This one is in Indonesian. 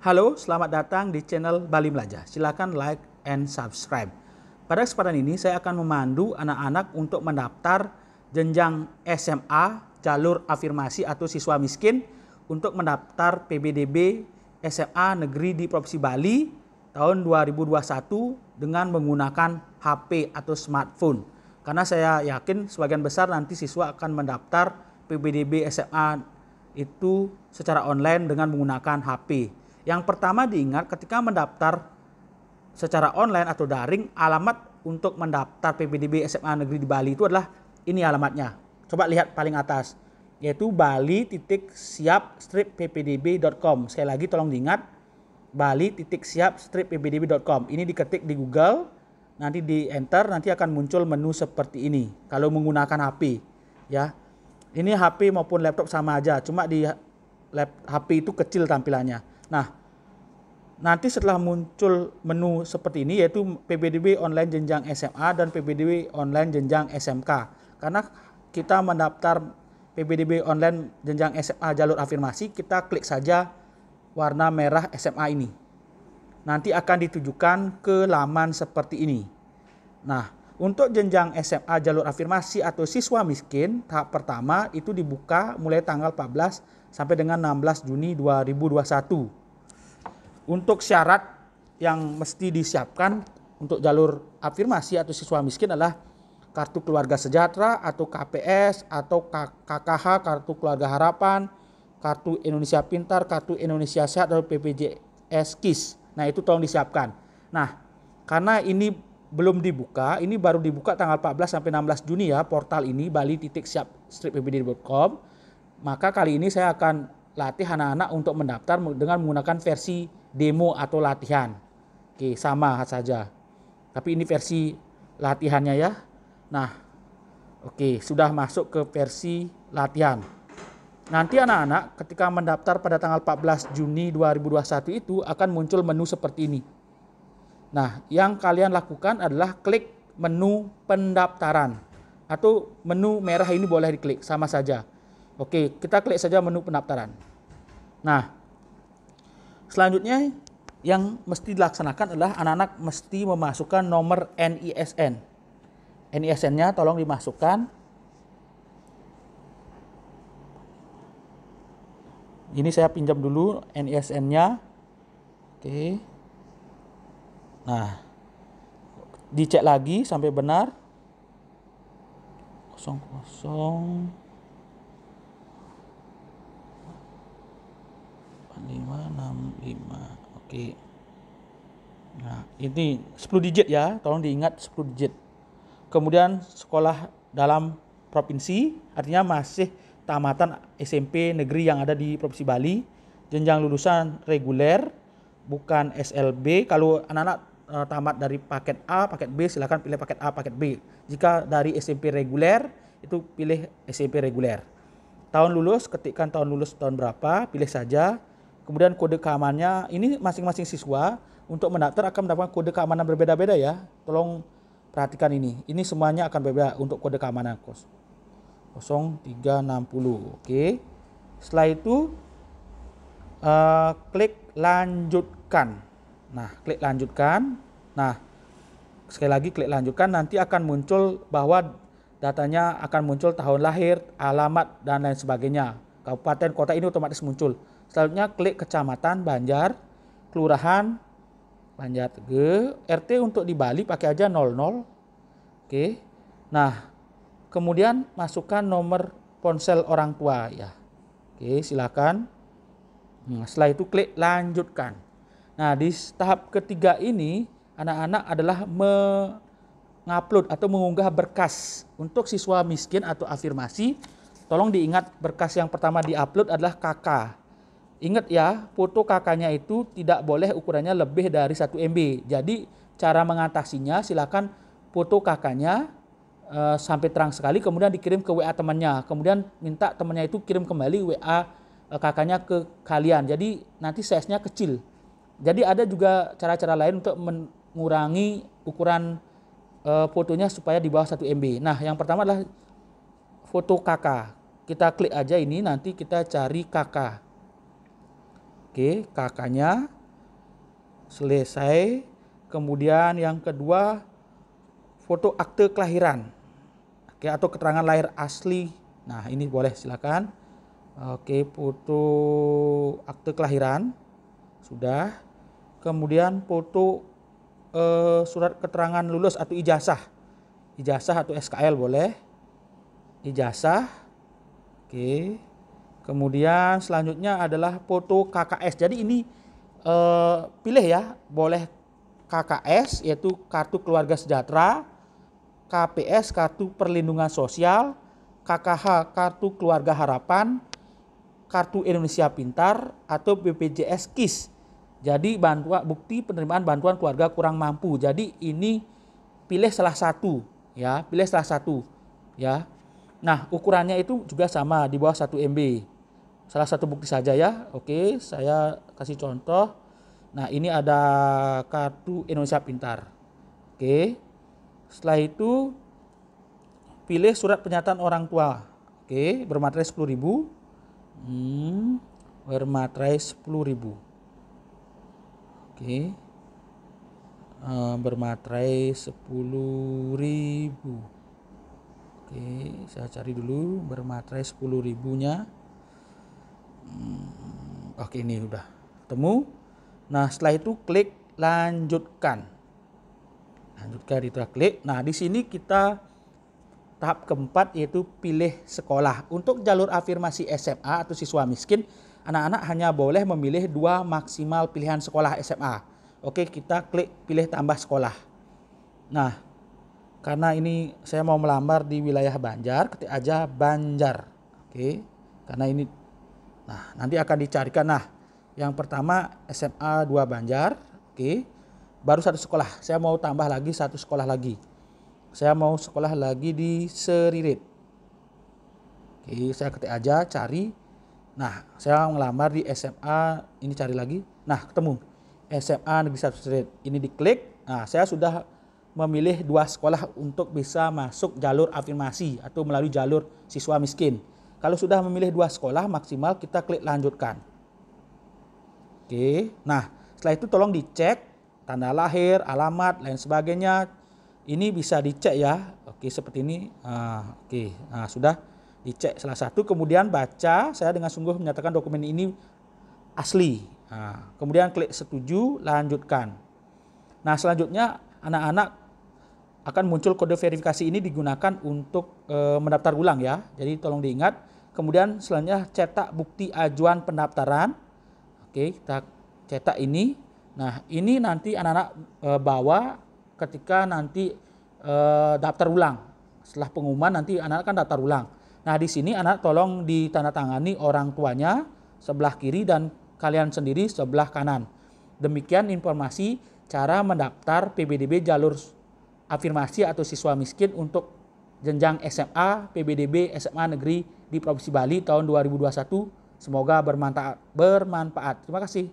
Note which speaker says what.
Speaker 1: Halo, selamat datang di channel Bali Belajar. Silakan like and subscribe. Pada kesempatan ini saya akan memandu anak-anak untuk mendaftar jenjang SMA jalur afirmasi atau siswa miskin untuk mendaftar PBDB SMA negeri di Provinsi Bali tahun 2021 dengan menggunakan HP atau smartphone. Karena saya yakin sebagian besar nanti siswa akan mendaftar PBDB SMA itu secara online dengan menggunakan HP. Yang pertama diingat ketika mendaftar secara online atau daring, alamat untuk mendaftar PBDB SMA negeri di Bali itu adalah ini alamatnya. Coba lihat paling atas, yaitu bali.siap-ppdb.com. Sekali lagi tolong diingat, bali.siap-ppdb.com. Ini diketik di Google, nanti di enter, nanti akan muncul menu seperti ini. Kalau menggunakan HP, ya. Ini HP maupun laptop sama aja, cuma di HP itu kecil tampilannya. Nah, nanti setelah muncul menu seperti ini, yaitu PBDB online jenjang SMA dan PBDB online jenjang SMK. Karena kita mendaftar PBDB online jenjang SMA jalur afirmasi, kita klik saja warna merah SMA ini. Nanti akan ditujukan ke laman seperti ini. Nah, untuk jenjang SMA jalur afirmasi atau siswa miskin, tahap pertama itu dibuka mulai tanggal 14 sampai dengan 16 Juni 2021. Untuk syarat yang mesti disiapkan untuk jalur afirmasi atau siswa miskin adalah kartu keluarga sejahtera atau KPS atau KKH, kartu keluarga harapan, kartu Indonesia Pintar, kartu Indonesia Sehat atau BPJS KIS. Nah, itu tolong disiapkan. Nah, karena ini belum dibuka, ini baru dibuka tanggal 14 sampai 16 Juni ya, portal ini bali.siap-ppdb.com. Maka kali ini saya akan latih anak-anak untuk mendaftar dengan menggunakan versi demo atau latihan. Oke, sama saja. Tapi ini versi latihannya ya. Nah, oke, sudah masuk ke versi latihan. Nanti anak-anak ketika mendaftar pada tanggal 14 Juni 2021 itu akan muncul menu seperti ini. Nah, yang kalian lakukan adalah klik menu pendaftaran atau menu merah ini boleh diklik, sama saja. Oke, kita klik saja menu pendaftaran. Nah, selanjutnya yang mesti dilaksanakan adalah anak-anak mesti memasukkan nomor NISN. NISN-nya tolong dimasukkan. Ini saya pinjam dulu NISN-nya. Oke. Nah, dicek lagi sampai benar. 00 565. Oke. Nah, ini 10 digit ya, tolong diingat 10 digit. Kemudian sekolah dalam provinsi, artinya masih tamatan SMP negeri yang ada di Provinsi Bali. Jenjang lulusan reguler, bukan SLB. Kalau anak-anak tamat dari paket A, paket B, silakan pilih paket A, paket B. Jika dari SMP reguler, itu pilih SMP reguler. Tahun lulus, ketikkan tahun lulus tahun berapa, pilih saja. Kemudian kode keamanannya, ini masing-masing siswa untuk mendaftar akan mendapatkan kode keamanan berbeda-beda ya. Tolong perhatikan ini. Ini semuanya akan berbeda untuk kode keamanan 0360. Oke. Setelah itu klik lanjutkan. Nah, klik lanjutkan. Nah, sekali lagi klik lanjutkan, nanti akan muncul bahwa datanya akan muncul tahun lahir, alamat dan lain sebagainya. Kabupaten, kota ini otomatis muncul. Selanjutnya klik kecamatan Banjar, kelurahan Banjar Tege, RT untuk di Bali pakai aja 00. Oke. Nah, kemudian masukkan nomor ponsel orang tua ya. Oke, silakan. Nah, setelah itu klik lanjutkan. Nah, di tahap ketiga ini anak-anak adalah mengupload atau mengunggah berkas untuk siswa miskin atau afirmasi. Tolong diingat berkas yang pertama diupload adalah KK. Ingat ya, foto kakaknya itu tidak boleh ukurannya lebih dari 1 MB. Jadi cara mengatasinya silakan foto kakaknya sampai terang sekali, kemudian dikirim ke WA temannya. Kemudian minta temannya itu kirim kembali WA kakaknya ke kalian. Jadi nanti size-nya kecil. Jadi ada juga cara-cara lain untuk mengurangi ukuran fotonya supaya di bawah 1 MB. Nah, yang pertama adalah foto kakak. Kita klik aja ini, nanti kita cari kakak. Oke, kakaknya selesai. Kemudian yang kedua, foto akte kelahiran. Oke, atau keterangan lahir asli. Nah, ini boleh silakan. Oke, foto akte kelahiran sudah. Kemudian foto surat keterangan lulus atau ijazah. Ijazah atau SKL boleh. Ijazah. Oke. Kemudian selanjutnya adalah foto KKS. Jadi ini pilih ya, boleh KKS yaitu kartu keluarga sejahtera, KPS kartu perlindungan sosial, KKH kartu keluarga harapan, kartu Indonesia Pintar, atau BPJS KIS. Jadi bukti penerimaan bantuan keluarga kurang mampu. Jadi ini pilih salah satu ya, pilih salah satu ya. Nah, ukurannya itu juga sama, di bawah 1 MB. Salah satu bukti saja ya. Oke, saya kasih contoh. Nah, ini ada kartu Indonesia Pintar. Oke. Setelah itu pilih surat pernyataan orang tua. Oke, bermaterai 10.000. Bermaterai 10.000. Oke. Bermaterai 10.000. Oke, saya cari dulu bermaterai 10.000-nya. Oke, ini udah ketemu. Nah, setelah itu klik lanjutkan. Lanjutkan, itu klik. Nah, di sini kita tahap keempat yaitu pilih sekolah. Untuk jalur afirmasi SMA atau siswa miskin, anak-anak hanya boleh memilih 2 maksimal pilihan sekolah SMA. Oke, kita klik pilih tambah sekolah. Nah, karena ini saya mau melamar di wilayah Banjar, ketik aja Banjar. Oke, karena ini nanti akan dicarikan. Nah, yang pertama SMA 2 Banjar. Oke, baru 1 sekolah. Saya mau tambah lagi 1 sekolah lagi. Saya mau sekolah lagi di Seririt. Oke, saya ketik aja cari. Nah, saya ngelamar di SMA, ini cari lagi. Nah, ketemu SMA Negeri 1 Seririt. Ini diklik. Nah, saya sudah memilih 2 sekolah untuk bisa masuk jalur afirmasi atau melalui jalur siswa miskin. Kalau sudah memilih 2 sekolah maksimal, kita klik lanjutkan. Oke, nah setelah itu tolong dicek tanda lahir, alamat, lain sebagainya. Ini bisa dicek ya. Oke, seperti ini. Oke, nah sudah dicek salah satu. Kemudian baca, saya dengan sungguh menyatakan dokumen ini asli. Kemudian klik setuju, lanjutkan. Nah, selanjutnya anak-anak akan muncul kode verifikasi. Ini digunakan untuk mendaftar ulang ya. Jadi tolong diingat. Kemudian selanjutnya cetak bukti ajuan pendaftaran. Oke, kita cetak ini. Nah, ini nanti anak-anak bawa ketika nanti daftar ulang. Setelah pengumuman nanti anak-anak kan daftar ulang. Nah, di sini anak tolong ditandatangani orang tuanya sebelah kiri dan kalian sendiri sebelah kanan. Demikian informasi cara mendaftar PBDB jalur afirmasi atau siswa miskin untuk jenjang SMA PBDB SMA Negeri di Provinsi Bali tahun 2021. Semoga bermanfaat. Terima kasih.